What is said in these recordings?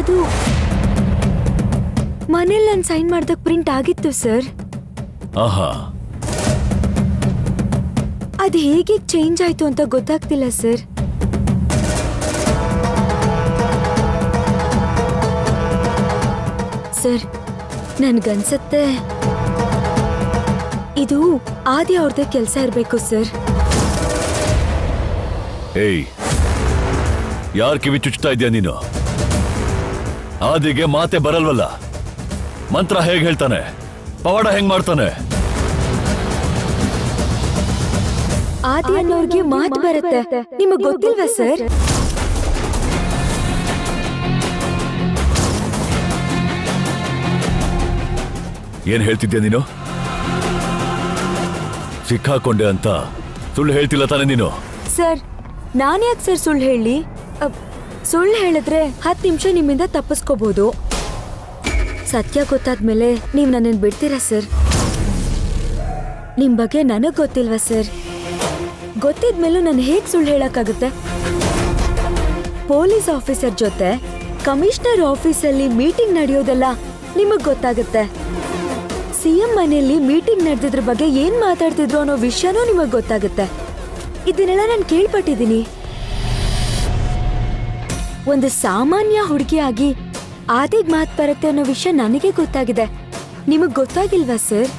ಅದು ಮನೇಲಿ ನಾನು ಸೈನ್ ಮಾಡ್ದಾಗ ಪ್ರಿಂಟ್ ಆಗಿತ್ತು ಸರ್. ಆಹಾ, ಅದು ಹೇಗೆ ಚೇಂಜ್ ಆಯ್ತು ಅಂತ ಗೊತ್ತಾಗ್ತಿಲ್ಲ ಸರ್. ಸರ್, ನನ್ಗನ್ಸತ್ತೆ ಇದು ಆದಿ ಅವ್ರದ್ದೇ ಕೆಲಸ ಇರಬೇಕು ಸರ್. ಏಯ್, ಯಾರ್ ಕಿವಿ ಚುಚ್ತಾ ಇದೆಯಾ ನೀನು? ಆದಿಗೆ ಮಾತೆ ಬರಲ್ವಲ್ಲ, ಮಂತ್ರ ಹೇಗ್ ಹೇಳ್ತಾನೆ, ಪವಾಡ ಹೆಂಗ್ ಮಾಡ್ತಾನೆ? ಆದಿ ಅನ್ನೋರ್ಗೆ ಮಾತು ಬರುತ್ತೆ, ನಿಮಗ್ ಗೊತ್ತಿಲ್ವಾ ಸರ್? ಏನ್ ಹೇಳ್ತಿದ್ಯಾ ನೀನು? ಸಿಕ್ಕಾಕೊಂಡೆ ಅಂತ ಸುಳ್ಳು ಹೇಳ್ತಿಲ್ಲ ತಾನೆ ನೀನು? ಸರ್, ನಾನ್ಯಾಕೆ ಸರ್ ಸುಳ್ಳು ಹೇಳಿ? ಸುಳ್ಳು ಹೇಳಿದ್ರೆ 10 ನಿಮಿಷ ನಿಮ್ಮಿಂದ ತಪ್ಪಿಸ್ಕೋಬಹುದು. ಸತ್ಯ ಗೊತ್ತಾದ್ಮೇಲೆ ನೀವು ನನ್ನನ್ನು ಬಿಡ್ತೀರಾ ಸರ್? ನಿಮ್ ಬಗ್ಗೆ ನನಗ್ ಗೊತ್ತಿಲ್ವಾ ಸರ್? ಗೊತ್ತಿದ್ಮೇಲೂ ನಾನು ಹೇಗ್ ಸುಳ್ಳು ಹೇಳಕ್ಕಾಗುತ್ತೆ? ಪೊಲೀಸ್ ಆಫೀಸರ್ ಜೊತೆ ಕಮಿಷನರ್ ಆಫೀಸಲ್ಲಿ ಮೀಟಿಂಗ್ ನಡೆಯೋದೆಲ್ಲ ನಿಮಗ್ ಗೊತ್ತಾಗುತ್ತೆ. ಸಿಎಂ ಮನೆಯಲ್ಲಿ ಮೀಟಿಂಗ್ ನಡೆದಿದ್ರ ಬಗ್ಗೆ ಏನ್ ಮಾತಾಡ್ತಿದ್ರು ಅನ್ನೋ ವಿಷಯನೂ ನಿಮಗ್ ಗೊತ್ತಾಗುತ್ತೆ. ಇದನ್ನೆಲ್ಲ ನಾನು ಕೇಳ್ಪಟ್ಟಿದ್ದೀನಿ. ಒಂದು ಸಾಮಾನ್ಯ ಹುಡುಗಿಯಾಗಿ ಆದಿಗ್ ಮಾತ್ ಬರುತ್ತೆ ಅನ್ನೋ ವಿಷಯ ನನಗೆ ಗೊತ್ತಾಗಿದೆ. ನಿಮಗ್ ಗೊತ್ತಾಗಿಲ್ವಾ ಸರ್?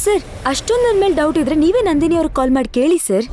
ಸರ್, ಅಷ್ಟೊಂದು ನನ್ನ ಮೇಲೆ ಡೌಟ್ ಇದ್ರೆ ನೀವೇ ನಂದಿನಿ ಅವ್ರಿಗೆ ಕಾಲ್ ಮಾಡಿ ಕೇಳಿ ಸರ್.